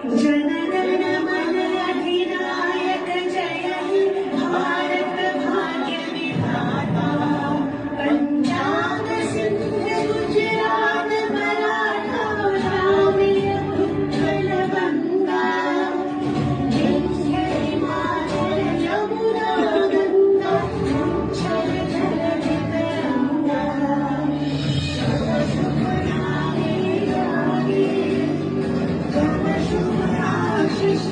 जनगण मन अधिनायक जय हे भारत भाग्य विधाता पंजाब सिंध गुजरात मराठा द्राविड़ उत्कल बंगा विंध्य हिमाचल यमुना गंगा उच्छल जलधि तरंगा तव शुभ नामे गाहे तव शुभ आशीष